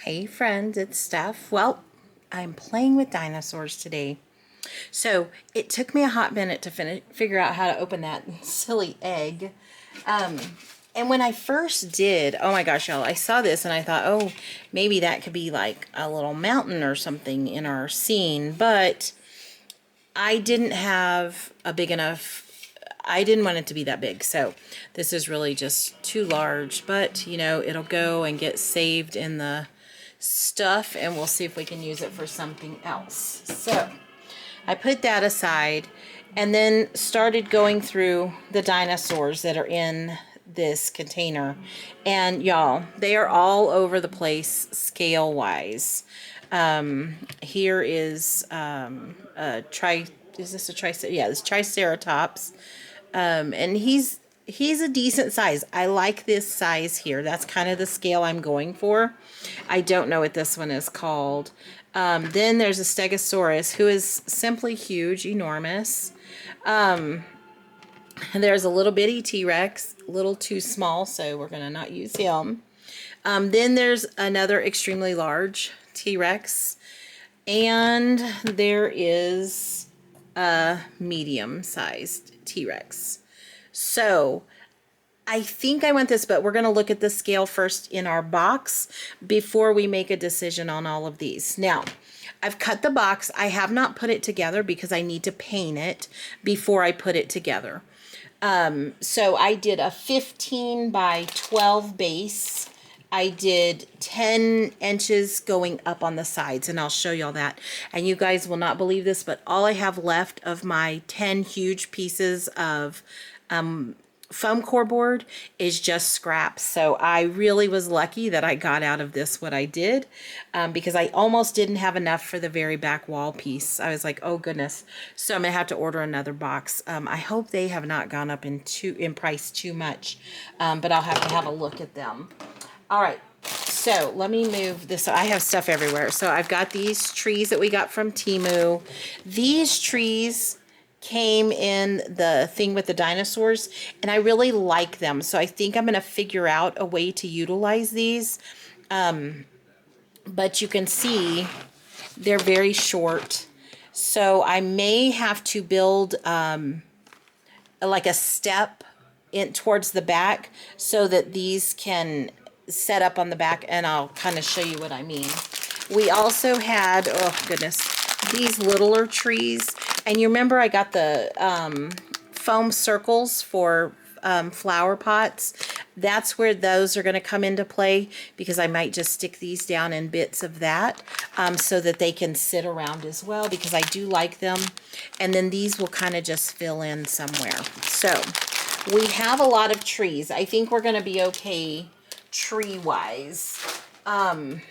Hey friends, it's Steph. Well, I'm playing with dinosaurs today. So it took me a hot minute to figure out how to open that silly egg. And when I first did, oh my gosh, y'all, I saw this and I thought, oh, maybe that could be like a little mountain or something in our scene. But I didn't have a big enough, I didn't want it to be that big. So this is really just too large. But, you know, it'll go and get saved in the stuff and we'll see if we can use it for something else. So I put that aside and then started going through the dinosaurs that are in this container, and y'all, they are all over the place scale wise. Here is is this a this Triceratops, and he's a decent size. I like this size here. That's kind of the scale I'm going for. I don't know what this one is called. Then there's a Stegosaurus, who is simply huge, enormous. And there's a little bitty T-Rex, a little too small, so we're going to not use him. Then there's another extremely large T-Rex. And there is a medium-sized T-Rex. So I think I want this, but we're going to look at the scale first in our box before we make a decision on all of these. Now, I've cut the box. I have not put it together because I need to paint it before I put it together. So I did a 15 by 12 base. I did 10 inches going up on the sides, and I'll show y'all that. And you guys will not believe this, but all I have left of my 10 huge pieces of foam core board is just scraps. So I really was lucky that I got out of this what I did, because I almost didn't have enough for the very back wall piece. I was like, oh goodness. So I'm gonna have to order another box. I hope they have not gone up in price too much, but I'll have to have a look at them. All right, so let me move this. I have stuff everywhere. So I've got these trees that we got from Temu. These trees came in the thing with the dinosaurs, and I really like them. So I think I'm going to figure out a way to utilize these. But you can see they're very short. So I may have to build like a step in towards the back so that these can set up on the back, and I'll kind of show you what I mean. We also had, oh goodness, these littler trees. And you remember I got the foam circles for flower pots. That's where those are going to come into play, because I might just stick these down in bits of that so that they can sit around as well, because I do like them. And then these will kind of just fill in somewhere. So we have a lot of trees. I think we're going to be okay tree-wise. I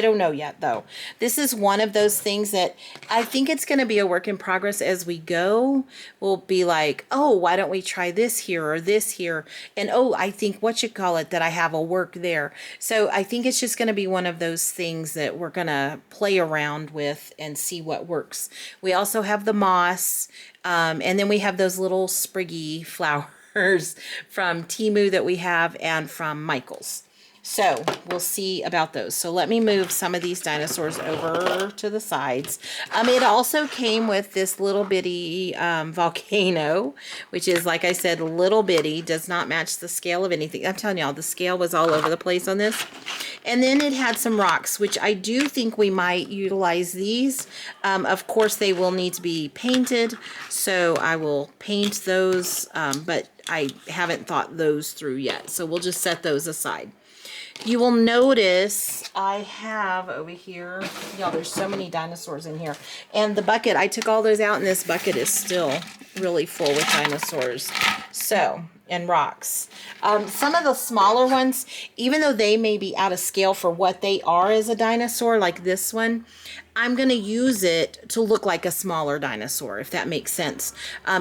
don't know yet, though. This is one of those things that I think it's going to be a work in progress as we go. We'll be like, oh, why don't we try this here or this here? And, oh, I think, that I have a work there. So I think it's just going to be one of those things that we're going to play around with and see what works. We also have the moss, and then we have those little spriggy flowers from Temu that we have, and from Michael's. So we'll see about those. So let me move some of these dinosaurs over to the sides. It also came with this little bitty volcano, which is, like I said, little bitty, does not match the scale of anything. I'm telling y'all, the scale was all over the place on this. And then it had some rocks, which I do think we might utilize these. Of course, they will need to be painted, so I will paint those, but I haven't thought those through yet. So we'll just set those aside. You will notice I have over here, y'all, there's so many dinosaurs in here. And the bucket, I took all those out, and this bucket is still really full with dinosaurs. So, and rocks. Some of the smaller ones, even though they may be out of scale for what they are as a dinosaur, like this one, I'm going to use it to look like a smaller dinosaur, if that makes sense.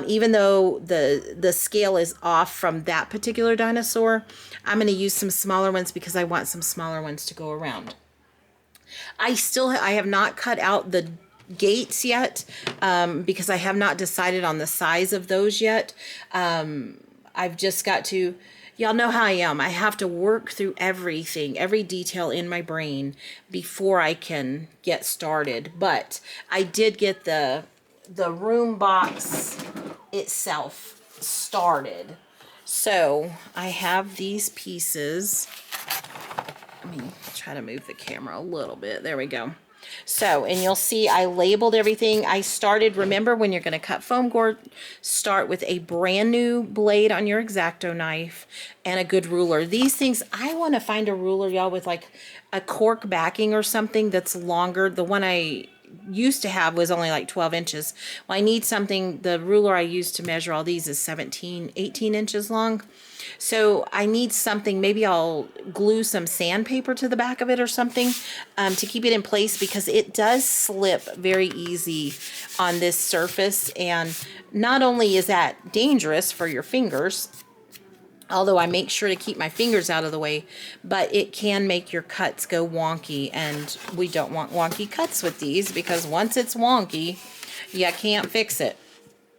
Even though the scale is off from that particular dinosaur, I'm going to use some smaller ones because I want some smaller ones to go around. I have not cut out the gates yet, because I have not decided on the size of those yet. I've just got to, Y'all know how I am. I have to work through everything, every detail in my brain before I can get started. But I did get the room box itself started. So I have these pieces. Let me try to move the camera a little bit. There we go. So, and you'll see I labeled everything. I started, remember when you're going to cut foam core, start with a brand new blade on your X-Acto knife and a good ruler. These things, I want to find a ruler, y'all, with like a cork backing or something that's longer. The one I used to have was only like 12 inches. Well, I need something, the ruler I use to measure all these is 18 inches long. So I need something, maybe I'll glue some sandpaper to the back of it or something to keep it in place, because it does slip very easy on this surface. And not only is that dangerous for your fingers, although I make sure to keep my fingers out of the way, but it can make your cuts go wonky, and we don't want wonky cuts with these, because once it's wonky, you can't fix it.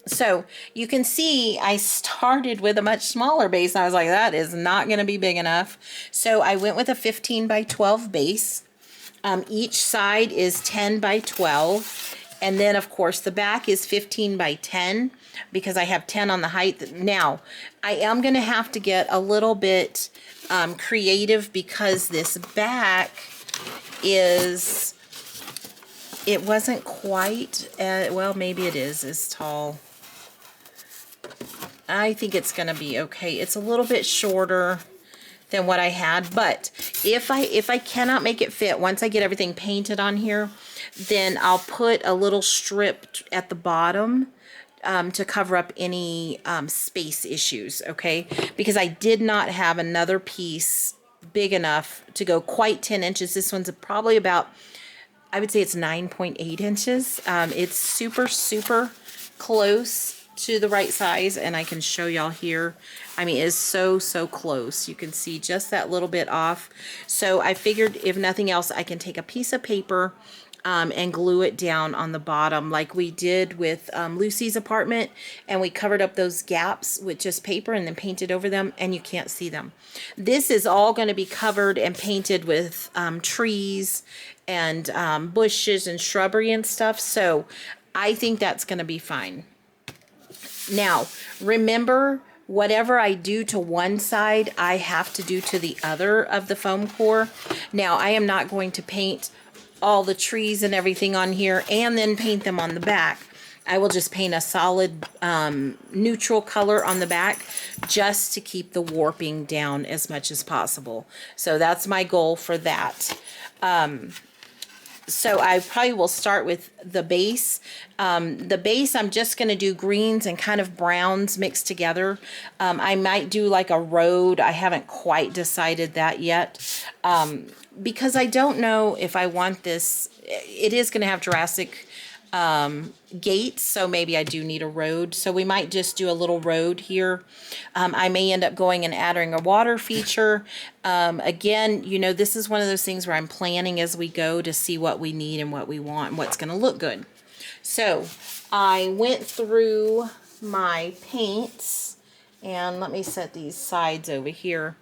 So you can see I started with a much smaller base. I was like, that is not going to be big enough. So I went with a 15 by 12 base. Each side is 10 by 12. And then, of course, the back is 15 by 10 because I have 10 on the height. Now, I am going to have to get a little bit creative, because this back is, it wasn't quite, well, maybe it is as tall. I think it's going to be okay. It's a little bit shorter than what I had, but if I cannot make it fit, once I get everything painted on here, then I'll put a little strip at the bottom to cover up any space issues, okay? Because I did not have another piece big enough to go quite 10 inches. This one's probably about, I would say it's 9.8 inches. It's super, super close to the right size, and I can show y'all here. I mean, it's so close. You can see just that little bit off. So I figured, if nothing else, I can take a piece of paper and glue it down on the bottom like we did with Lucy's apartment, and we covered up those gaps with just paper and then painted over them, and you can't see them. This is all going to be covered and painted with trees and bushes and shrubbery and stuff, so I think that's going to be fine. Now, remember, whatever I do to one side, I have to do to the other of the foam core. Now, I am not going to paint all the trees and everything on here and then paint them on the back. I will just paint a solid neutral color on the back, just to keep the warping down as much as possible. So that's my goal for that. So I probably will start with the base. The base, I'm just going to do greens and kind of browns mixed together. I might do like a road. I haven't quite decided that yet, because I don't know if I want this. It is going to have Jurassic gates, so maybe I do need a road. So we might just do a little road here. I may end up going and adding a water feature. Again, you know, this is one of those things where I'm planning as we go to see what we need and what we want and what's going to look good. So I went through my paints, and let me set these sides over here.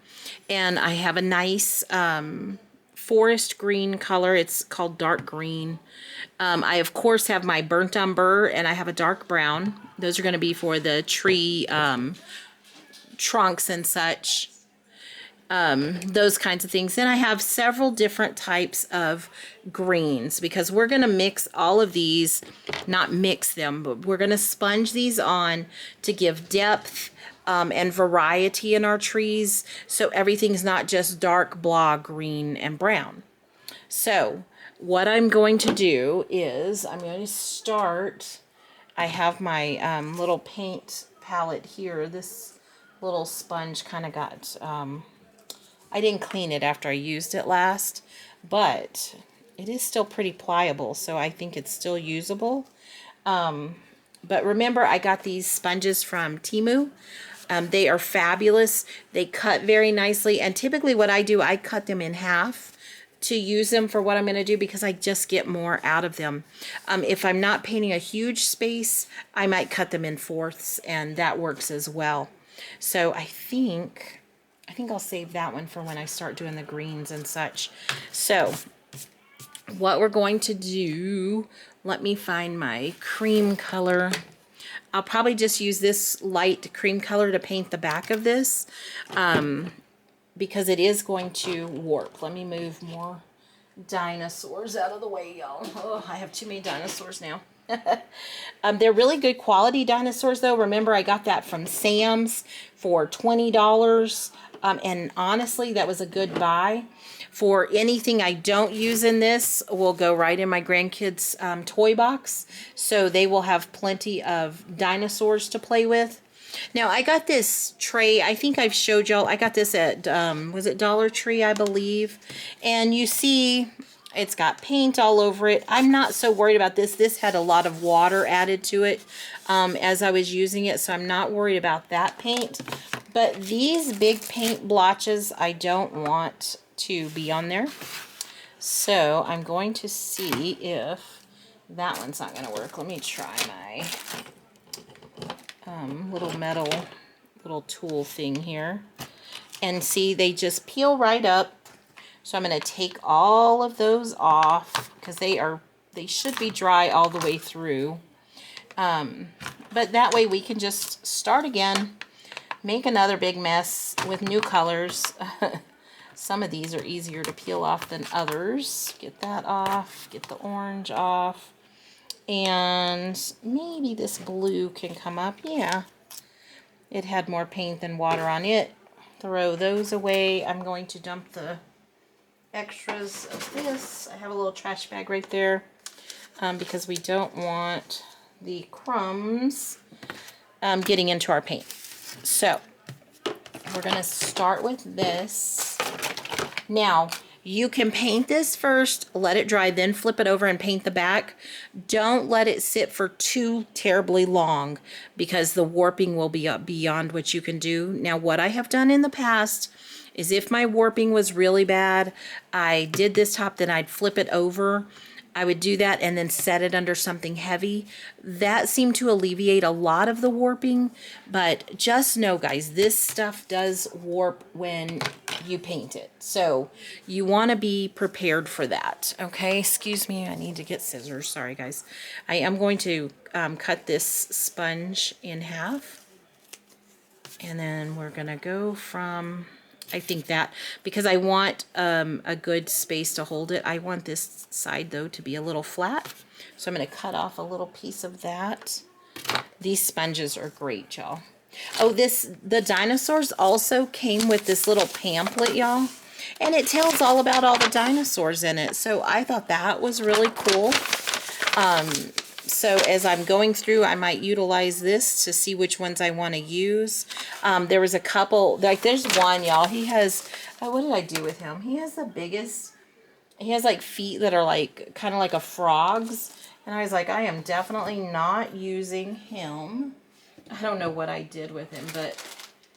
And I have a nice forest green color. It's called dark green. I, of course, have my burnt umber, and I have a dark brown. Those are going to be for the tree trunks and such. Those kinds of things. Then I have several different types of greens, because we're going to mix all of these, not mix them, but we're going to sponge these on to give depth and variety in our trees, so everything's not just dark blah green and brown. So what I'm going to do is I'm going to start, I have my little paint palette here. This little sponge kind of got, I didn't clean it after I used it last, but it is still pretty pliable, so I think it's still usable. But remember, I got these sponges from Temu. They are fabulous. They cut very nicely, and typically what I do, I cut them in half to use them for what I'm going to do, because I just get more out of them. If I'm not painting a huge space, I might cut them in fourths, and that works as well. So I think I think I'll save that one for when I start doing the greens and such. So what we're going to do, let me find my cream color. I'll probably just use this light cream color to paint the back of this because it is going to warp. Let me move more dinosaurs out of the way, y'all. Oh, I have too many dinosaurs now. They're really good quality dinosaurs, though. Remember, I got that from Sam's for $20. And honestly, that was a good buy. For anything I don't use in this will go right in my grandkids' toy box. So they will have plenty of dinosaurs to play with. Now, I got this tray. I think I've showed y'all. I got this at, was it Dollar Tree, I believe. And you see, it's got paint all over it. I'm not so worried about this. This had a lot of water added to it as I was using it, so I'm not worried about that paint. But these big paint blotches, I don't want to be on there. So I'm going to see if that one's not going to work. Let me try my little metal little tool thing here. And see, they just peel right up. So I'm going to take all of those off because they should be dry all the way through. But that way we can just start again, make another big mess with new colors. Some of these are easier to peel off than others. Get that off, get the orange off. And maybe this blue can come up. Yeah, it had more paint than water on it. Throw those away. I'm going to dump the extras of this. I have a little trash bag right there because we don't want the crumbs getting into our paint. So we're going to start with this. Now, you can paint this first, let it dry, then flip it over and paint the back. Don't let it sit for too terribly long because the warping will be up beyond what you can do. Now, what I have done in the past is if my warping was really bad, I did this top, then I'd flip it over. I would do that and then set it under something heavy. That seemed to alleviate a lot of the warping, but just know, guys, this stuff does warp when you paint it. So you want to be prepared for that, okay? Excuse me, I need to get scissors. Sorry, guys. I am going to cut this sponge in half, and then we're going to go from... I think that because I want a good space to hold it. I want this side though to be a little flat. So I'm going to cut off a little piece of that. These sponges are great, y'all. Oh, the dinosaurs also came with this little pamphlet, y'all. And it tells all about all the dinosaurs in it. So I thought that was really cool. So as I'm going through, I might utilize this to see which ones I want to use. There was a couple, like there's one, y'all. He has, what did I do with him? He has the biggest, he has like feet that are like, kind of like a frog's. And I was like, I am definitely not using him. I don't know what I did with him, but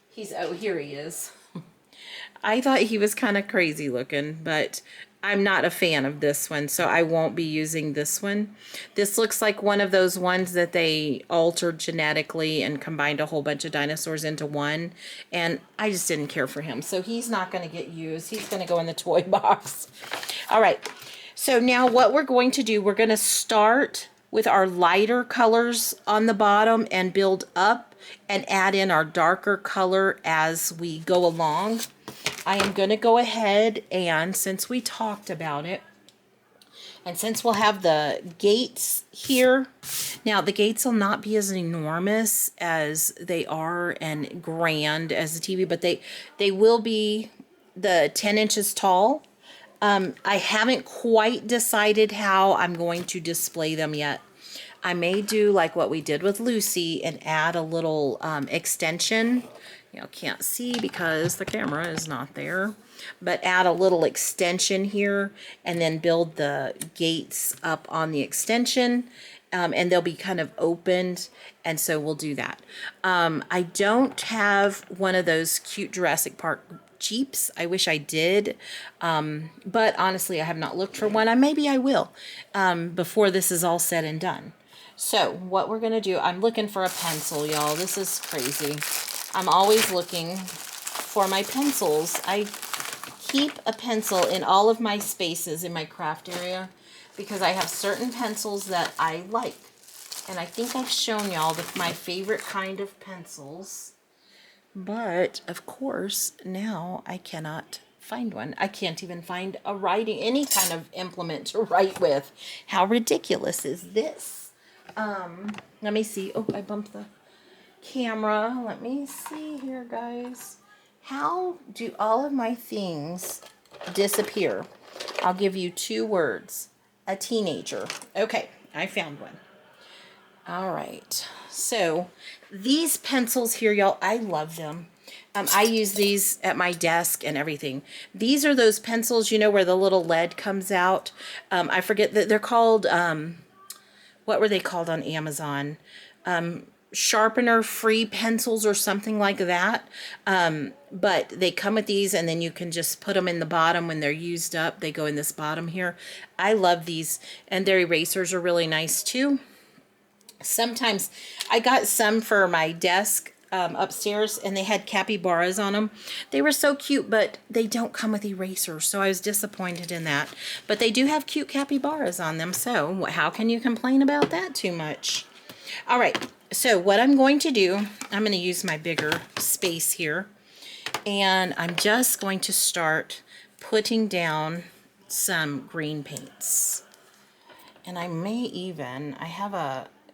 he's, oh, here he is. I thought he was kind of crazy looking, but I'm not a fan of this one, so I won't be using this one. This looks like one of those ones that they altered genetically and combined a whole bunch of dinosaurs into one, and I just didn't care for him, so he's not going to get used. He's going to go in the toy box. All right, so now what we're going to do, we're going to start with our lighter colors on the bottom and build up and add in our darker color as we go along. I am going to go ahead and, since we talked about it, and since we'll have the gates here, now the gates will not be as enormous as they are and grand as the TV, but they will be the 10 inches tall. I haven't quite decided how I'm going to display them yet. I may do like what we did with Lucy and add a little extension. You know, can't see because the camera is not there, but add a little extension here and then build the gates up on the extension, and they'll be kind of opened, and so we'll do that. I don't have one of those cute Jurassic Park Jeeps. I wish I did, but honestly, I have not looked for one. Maybe I will before this is all said and done. So what we're going to do, I'm looking for a pencil, y'all. This is crazy. I'm always looking for my pencils. I keep a pencil in all of my spaces in my craft area because I have certain pencils that I like. And I think I've shown y'all my favorite kind of pencils. But, of course, now I cannot find one. I can't even find any kind of implement to write with. How ridiculous is this? Let me see. Oh, I bumped the camera. Let me see here, guys. How do all of my things disappear? I'll give you 2 words. A teenager. Okay, I found one. All right. So these pencils here, y'all, I love them. I use these at my desk and everything. These are those pencils, you know, where the little lead comes out. I forget that they're called, what were they called on Amazon? Sharpener free pencils or something like that. But they come with these, and then you can just put them in the bottom when they're used up. They go in this bottom here. I love these, and their erasers are really nice too. Sometimes I got some for my desk upstairs, and they had capybaras on them. They were so cute, but they don't come with erasers, so I was disappointed in that. But they do have cute capybaras on them, so how can you complain about that too much? All right, so what I'm going to do, I'm going to use my bigger space here, and I'm just going to start putting down some green paints. And I may even,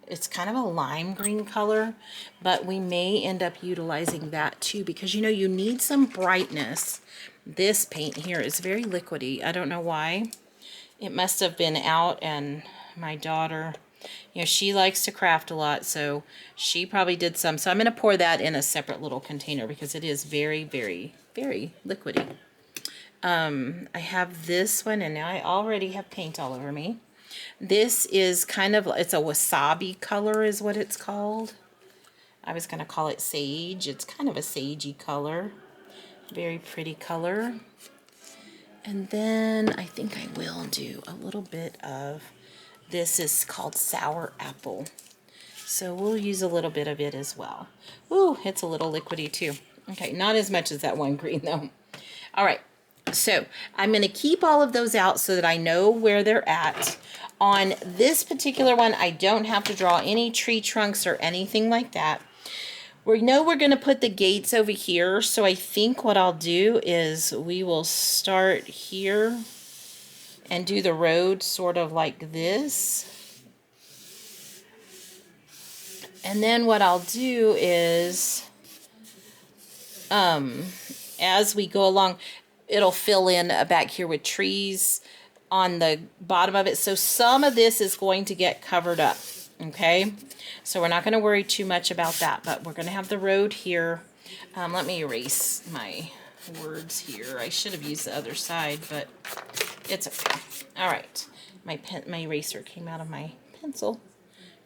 it's kind of a lime green color, but we may end up utilizing that too, because you know, you need some brightness. This paint here is very liquidy. I don't know why. It must have been out, and my daughter, you know, she likes to craft a lot, so she probably did some. So I'm going to pour that in a separate little container because it is very, very, very liquidy. I have this one, and now I already have paint all over me. This is kind of, it's a wasabi color is what it's called. I was going to call it sage. It's kind of a sagey color. Very pretty color. And then I think I will do a little bit of, this is called sour apple. So we'll use a little bit of it as well. Ooh, it's a little liquidy too. Okay, not as much as that one green though. All right, so I'm going to keep all of those out so that I know where they're at. On this particular one, I don't have to draw any tree trunks or anything like that. We know we're going to put the gates over here, so I think what I'll do is we will start here and do the road sort of like this. And then what I'll do is, as we go along, it'll fill in back here with trees on the bottom of it. So some of this is going to get covered up, okay? So we're not going to worry too much about that, but we're going to have the road here. Let me erase my words here. I should have used the other side, but it's okay. All right, my eraser came out of my pencil.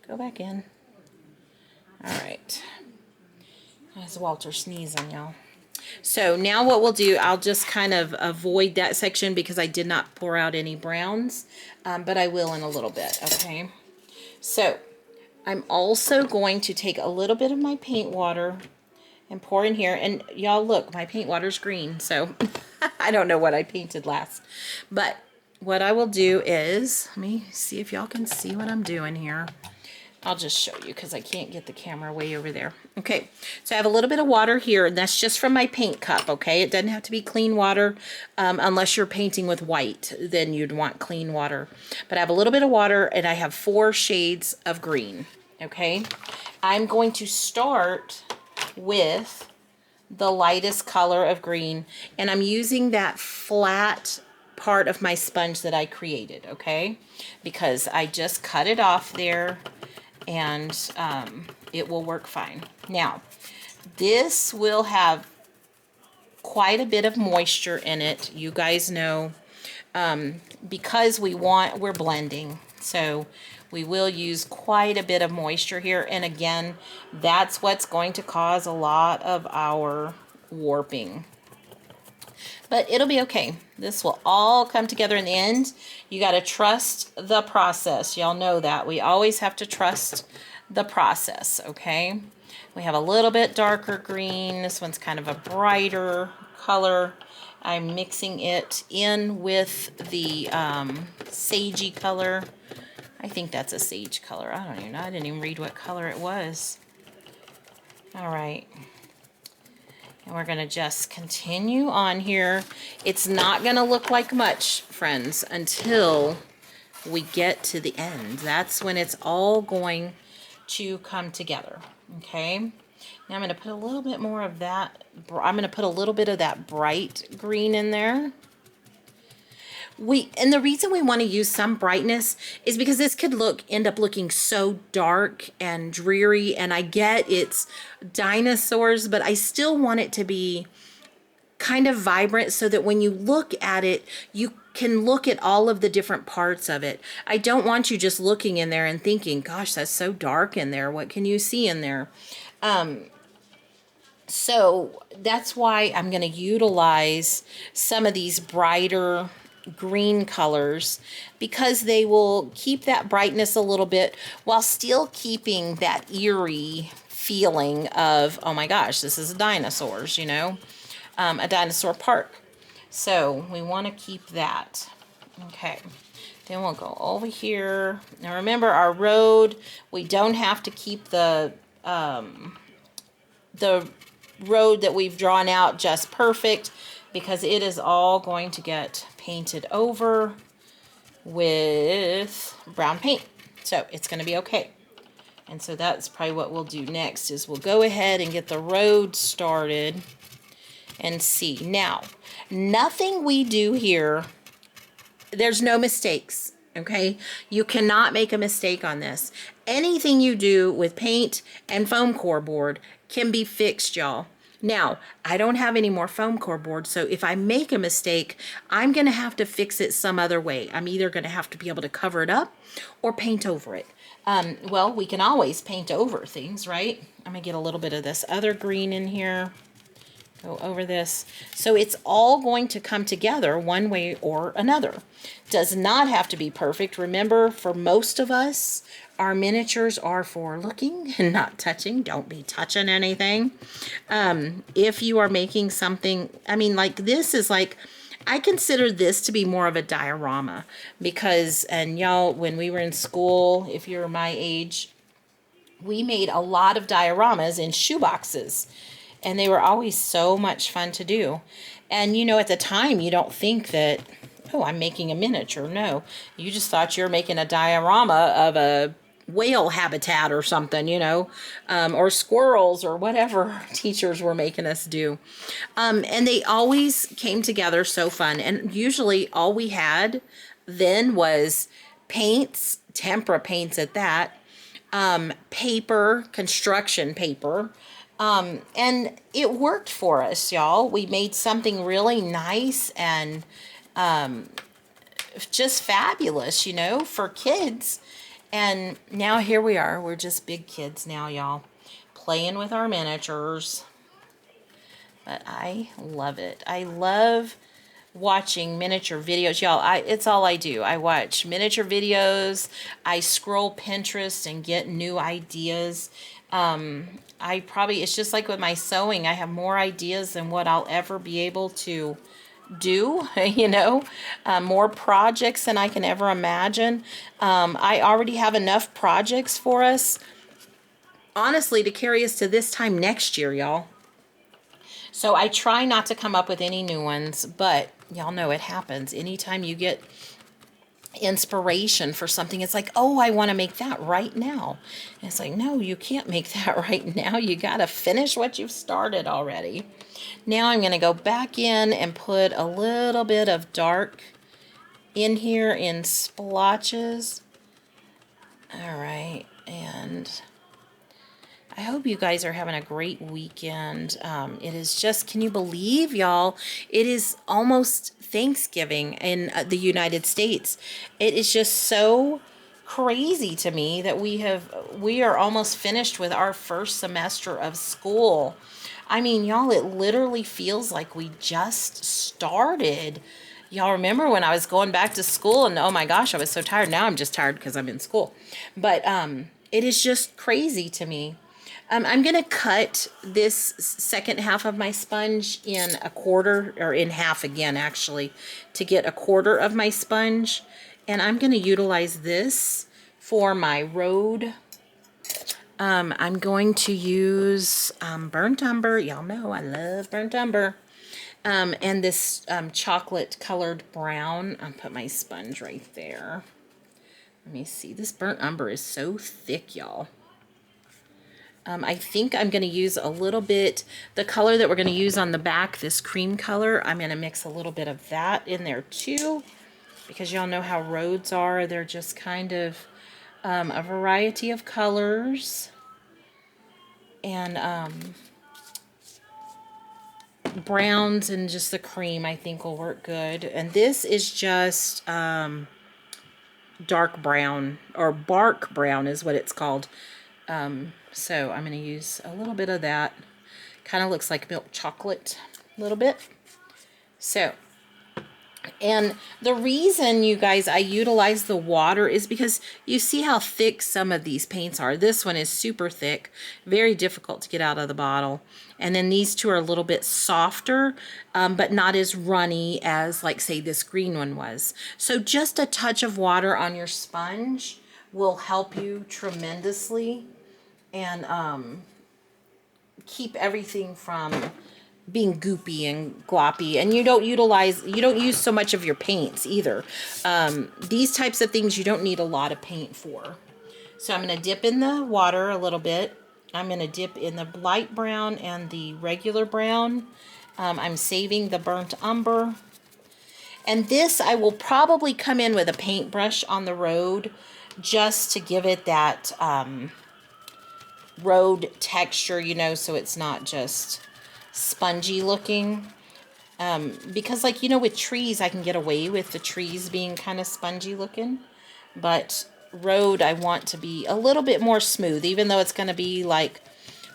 Go back in. All right. That's Walter sneezing, y'all. So now what we'll do, I'll just kind of avoid that section because I did not pour out any browns, but I will in a little bit, okay? So I'm also going to take a little bit of my paint water and pour in here. And y'all look, my paint water's green, so I don't know what I painted last. But what I will do is, let me see if y'all can see what I'm doing here. I'll just show you because I can't get the camera way over there. Okay, so I have a little bit of water here, and that's just from my paint cup, okay? It doesn't have to be clean water unless you're painting with white, then you'd want clean water. But I have a little bit of water, and I have 4 shades of green, okay? I'm going to start with the lightest color of green, and I'm using that flat part of my sponge that I created, okay? Because I just cut it off there, and it will work fine. Now, this will have quite a bit of moisture in it. You guys know, because we're blending, so we will use quite a bit of moisture here. And again, that's what's going to cause a lot of our warping. But it'll be okay. This will all come together in the end. You got to trust the process. Y'all know that. We always have to trust the process, okay? We have a little bit darker green. This one's kind of a brighter color. I'm mixing it in with the sagey color. I think that's a sage color. I don't even know. I didn't even read what color it was. All right. And we're going to just continue on here. It's not going to look like much, friends, until we get to the end. That's when it's all going to come together. Okay. Now I'm going to put a little bit more of that. I'm going to put a little bit of that bright green in there. And the reason we want to use some brightness is because this could end up looking so dark and dreary. And I get it's dinosaurs, but I still want it to be kind of vibrant so that when you look at it, you can look at all of the different parts of it. I don't want you just looking in there and thinking, gosh, that's so dark in there. What can you see in there? So that's why I'm going to utilize some of these brighter green colors, because they will keep that brightness a little bit while still keeping that eerie feeling of, oh my gosh, this is dinosaurs, you know, a dinosaur park. So we want to keep that. Okay. Then we'll go over here. Now remember our road, we don't have to keep the road that we've drawn out just perfect, because it is all going to get painted over with brown paint. So it's going to be okay. And so that's probably what we'll do next, is we'll go ahead and get the road started and see. Now, nothing we do here, there's no mistakes, okay? You cannot make a mistake on this. Anything you do with paint and foam core board can be fixed, y'all. Now, I don't have any more foam core board, so if I make a mistake, I'm going to have to fix it some other way. I'm either going to have to be able to cover it up or paint over it. Well, we can always paint over things, right? I'm going to get a little bit of this other green in here. Go over this. So it's all going to come together one way or another. Does not have to be perfect. Remember, for most of us, our miniatures are for looking and not touching. Don't be touching anything. If you are making something, I mean, like this is like, I consider this to be more of a diorama, because, and y'all, when we were in school, if you're my age, we made a lot of dioramas in shoeboxes, and they were always so much fun to do. And you know, at the time, you don't think that, oh, I'm making a miniature. No, you just thought you're making a diorama of a whale habitat or something, you know, or squirrels or whatever teachers were making us do. And they always came together so fun. And usually all we had then was paints, tempera paints at that, paper, construction paper, and it worked for us, y'all. We made something really nice and just fabulous, you know, for kids. And now here we are. We're just big kids now, y'all, playing with our miniatures. But I love it. I love watching miniature videos, y'all. It's all I do. I watch miniature videos. I scroll Pinterest and get new ideas. It's just like with my sewing. I have more ideas than what I'll ever be able to do, you know, more projects than I can ever imagine. I already have enough projects for us, honestly, to carry us to this time next year, y'all. So I try not to come up with any new ones, but y'all know it happens. Anytime you get inspiration for something, it's like, oh, I want to make that right now. And it's like, no, you can't make that right now. You got to finish what you've started already. Now I'm going to go back in and put a little bit of dark in here in splotches. All right, and I hope you guys are having a great weekend. It is just, can you believe, y'all? It is almost Thanksgiving in the United States. It is just so crazy to me that we are almost finished with our first semester of school. I mean, y'all, it literally feels like we just started. Y'all remember when I was going back to school and oh my gosh, I was so tired. Now I'm just tired because I'm in school. But it is just crazy to me. I'm going to cut this second half of my sponge in a quarter, or in half again, actually, to get a quarter of my sponge. And I'm going to utilize this for my road. I'm going to use burnt umber. Y'all know I love burnt umber. And this chocolate colored brown. I'll put my sponge right there. Let me see. This burnt umber is so thick, y'all. I think I'm going to use a little bit, the color that we're going to use on the back, this cream color, I'm going to mix a little bit of that in there too, because y'all know how roads are. They're just kind of a variety of colors. And browns and just the cream I think will work good. And this is just dark brown, or bark brown is what it's called. So I'm going to use a little bit of that. Kind of looks like milk chocolate a little bit. So, and the reason, you guys, I utilize the water is because you see how thick some of these paints are. This one is super thick, very difficult to get out of the bottle. And then these two are a little bit softer, but not as runny as, like, say, this green one was. So just a touch of water on your sponge will help you tremendously and keep everything from being goopy and gloppy. And you don't use so much of your paints either. These types of things you don't need a lot of paint for. So I'm going to dip in the water a little bit. I'm going to dip in the light brown and the regular brown. I'm saving the burnt umber. And this, I will probably come in with a paintbrush on the road just to give it that road texture, you know, so it's not just spongy looking. Because, like, you know, with trees, I can get away with the trees being kind of spongy looking. But road, I want to be a little bit more smooth, even though it's going to be like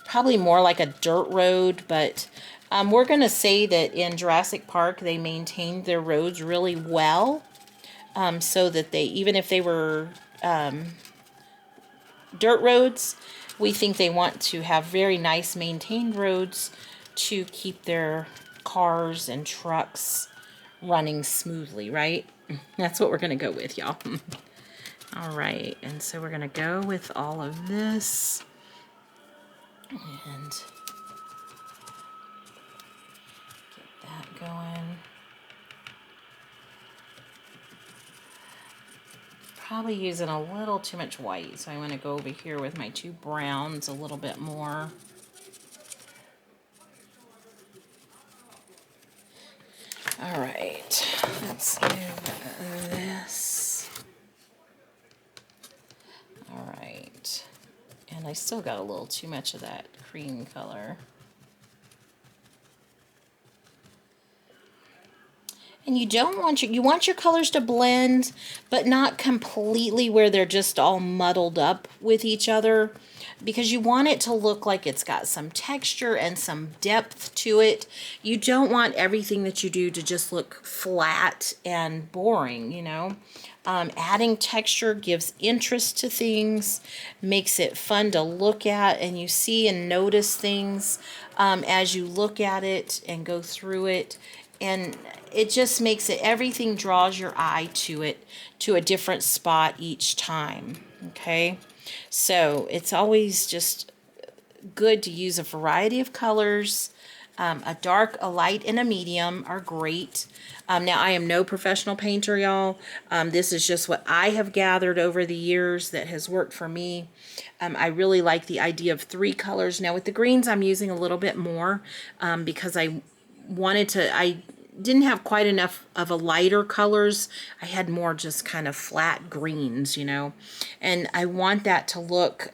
probably more like a dirt road. But we're going to say that in Jurassic Park, they maintained their roads really well, so that they, even if they were dirt roads, we think they want to have very nice maintained roads to keep their cars and trucks running smoothly, right? That's what we're going to go with, y'all. All right, and so we're going to go with all of this. And get that going. Probably using a little too much white, so I want to go over here with my two browns a little bit more. All right, let's move this. All right, and I still got a little too much of that cream color. And you don't want you want your colors to blend, but not completely where they're just all muddled up with each other, because you want it to look like it's got some texture and some depth to it. You don't want everything that you do to just look flat and boring, you know. Adding texture gives interest to things, makes it fun to look at, and you see and notice things as you look at it and go through it. And it just makes it, everything draws your eye to it, to a different spot each time, okay? So it's always just good to use a variety of colors. A dark, a light, and a medium are great. Now, I am no professional painter, y'all. This is just what I have gathered over the years that has worked for me. I really like the idea of 3 colors. Now, with the greens, I'm using a little bit more because I didn't have quite enough of a lighter colors. I had more just kind of flat greens, you know, and I want that to look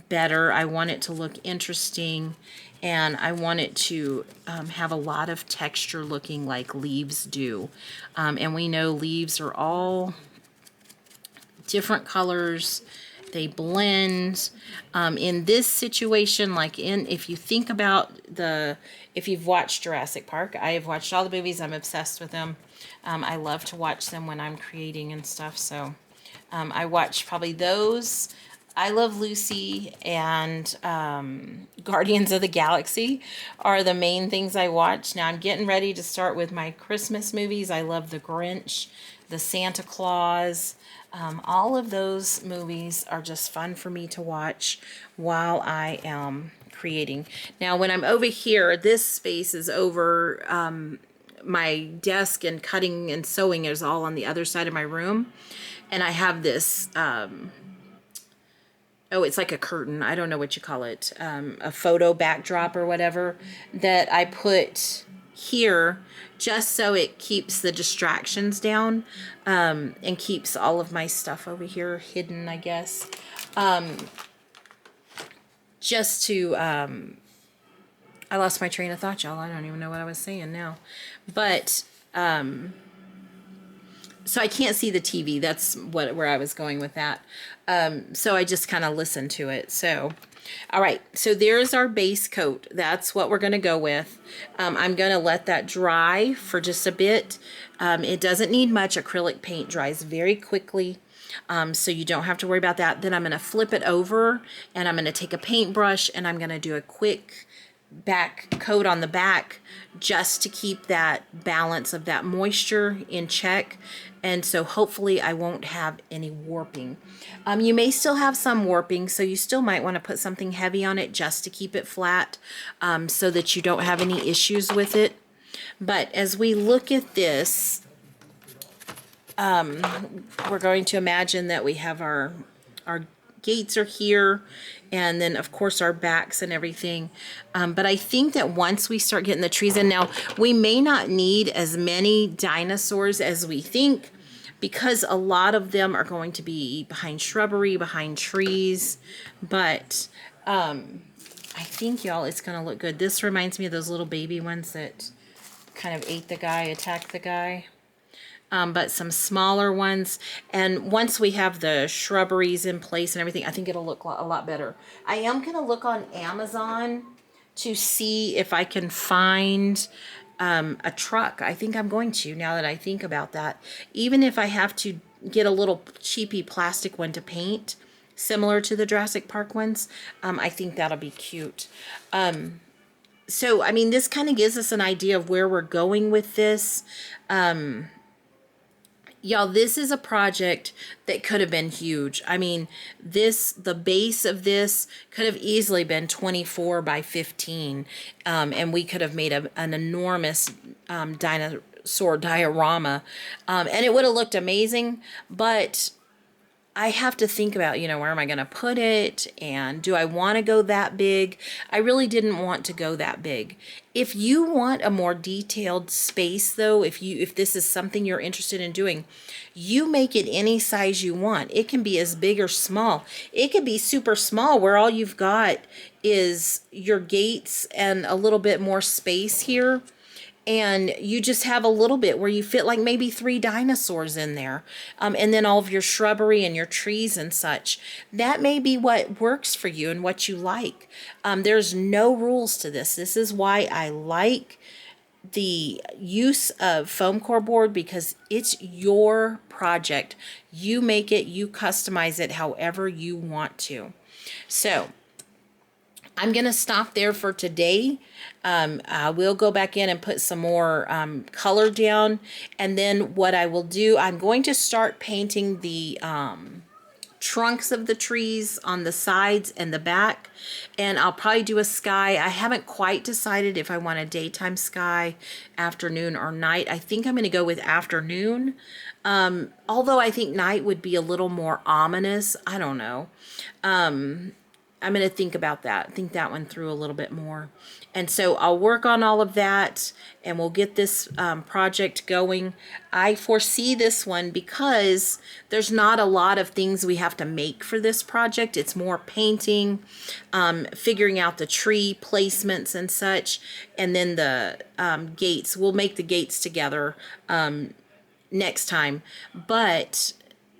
better. I want it to look interesting, and I want it to have a lot of texture looking like leaves do. And we know leaves are all different colors. They blend. In this situation, like if you think about if you've watched Jurassic Park, I have watched all the movies. I'm obsessed with them. I love to watch them when I'm creating and stuff. So I watch probably those, I Love Lucy and Guardians of the Galaxy are the main things I watch. Now I'm getting ready to start with my Christmas movies. I love The Grinch, The Santa Claus. All of those movies are just fun for me to watch while I am creating. Now when I'm over here, this space is over my desk, and cutting and sewing is all on the other side of my room. And I have this oh, it's like a curtain. I don't know what you call it. A photo backdrop or whatever that I put here just so it keeps the distractions down, and keeps all of my stuff over here hidden, I guess. Just to, I lost my train of thought, y'all. I don't even know what I was saying now. But, so I can't see the TV. That's where I was going with that. So I just kind of listen to it. So, all right. So there's our base coat. That's what we're going to go with. I'm going to let that dry for just a bit. It doesn't need much. Acrylic paint dries very quickly. So you don't have to worry about that. Then I'm going to flip it over, and I'm going to take a paintbrush, and I'm going to do a quick back coat on the back just to keep that balance of that moisture in check. And so hopefully I won't have any warping. You may still have some warping, so you still might want to put something heavy on it just to keep it flat, so that you don't have any issues with it. But as we look at this, we're going to imagine that we have our gates are here, and then of course our backs and everything. But I think that once we start getting the trees in, now we may not need as many dinosaurs as we think, because a lot of them are going to be behind shrubbery, behind trees. But I think, y'all, it's going to look good. This reminds me of those little baby ones that kind of ate the guy, attacked the guy. But some smaller ones. And once we have the shrubberies in place and everything, I think it'll look a lot better. I am going to look on Amazon to see if I can find a truck. I think I'm going to, now that I think about that. Even if I have to get a little cheapy plastic one to paint, similar to the Jurassic Park ones, I think that'll be cute. So, I mean, this kind of gives us an idea of where we're going with this. Y'all, this is a project that could have been huge. I mean, the base of this could have easily been 24 by 15. And we could have made an enormous dinosaur diorama. And it would have looked amazing, but I have to think about, where am I going to put it? And do I want to go that big? I really didn't want to go that big. If you want a more detailed space, though, if this is something you're interested in doing, you make it any size you want. It can be as big or small. It could be super small where all you've got is your gates and a little bit more space here. And you just have a little bit where you fit like maybe 3 dinosaurs in there. And then all of your shrubbery and your trees and such. That may be what works for you and what you like. There's no rules to this. This is why I like the use of foam core board, because it's your project. You make it, you customize it however you want to. So I'm going to stop there for today. I will go back in and put some more color down. And then what I will do, I'm going to start painting the trunks of the trees on the sides and the back. And I'll probably do a sky. I haven't quite decided if I want a daytime sky, afternoon, or night. I think I'm going to go with afternoon. Although I think night would be a little more ominous. I don't know. I'm going to think about that, think that one through a little bit more. And so I'll work on all of that, and we'll get this project going. I foresee this one because there's not a lot of things we have to make for this project. It's more painting, figuring out the tree placements and such, and then the gates. We'll make the gates together next time. But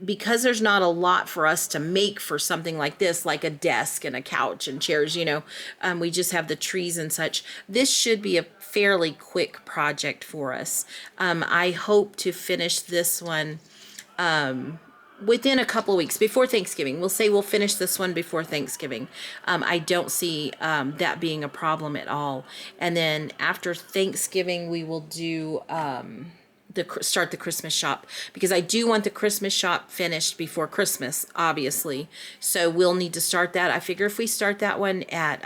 because there's not a lot for us to make for something like this, like a desk and a couch and chairs, we just have the trees and such. This should be a fairly quick project for us. I hope to finish this one within a couple of weeks, before Thanksgiving. We'll say we'll finish this one before Thanksgiving. I don't see that being a problem at all. And then after Thanksgiving, we will do start the Christmas shop, because I do want the Christmas shop finished before Christmas, obviously. So we'll need to start that. I figure if we start that one at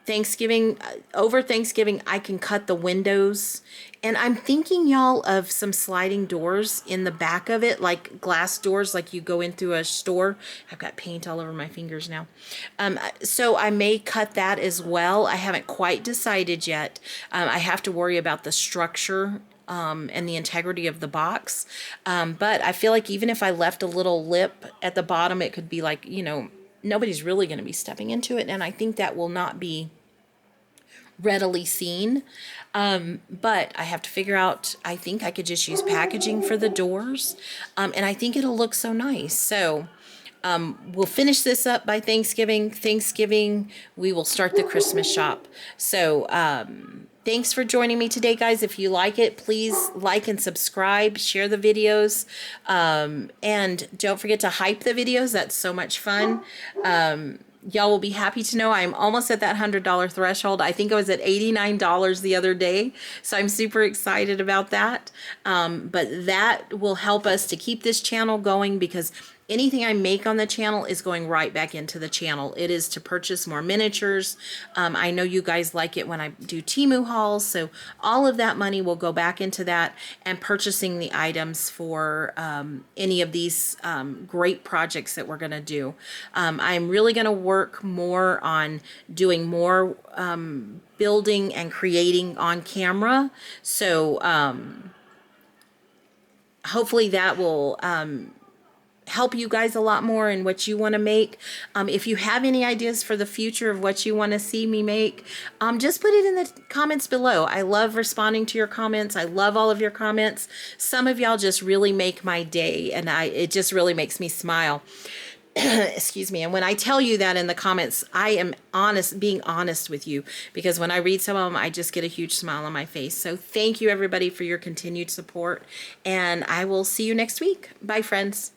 Thanksgiving, over Thanksgiving, I can cut the windows. And I'm thinking, y'all, of some sliding doors in the back of it, like glass doors, like you go into a store. I've got paint all over my fingers now. So I may cut that as well. I haven't quite decided yet. I have to worry about the structure and the integrity of the box. But I feel like even if I left a little lip at the bottom, it could be like, you know, nobody's really going to be stepping into it. And I think that will not be readily seen. But I have to figure out, I think I could just use packaging for the doors. And I think it'll look so nice. So we'll finish this up by Thanksgiving. Thanksgiving, we will start the Christmas shop. So thanks for joining me today, guys. If you like it, please like and subscribe, share the videos, and don't forget to hype the videos. That's so much fun. Y'all will be happy to know I'm almost at that $100 threshold. I think I was at $89 the other day, so I'm super excited about that. But that will help us to keep this channel going, because anything I make on the channel is going right back into the channel. It is to purchase more miniatures. I know you guys like it when I do Temu hauls, so all of that money will go back into that and purchasing the items for any of these great projects that we're going to do. I'm really going to work more on doing more building and creating on camera. So hopefully that will help you guys a lot more in what you want to make. If you have any ideas for the future of what you want to see me make, just put it in the comments below. I love responding to your comments. I love all of your comments. Some of y'all just really make my day, and it just really makes me smile. Excuse me. And when I tell you that in the comments, I am being honest with you, because when I read some of them, I just get a huge smile on my face. So thank you, everybody, for your continued support, and I will see you next week. Bye, friends.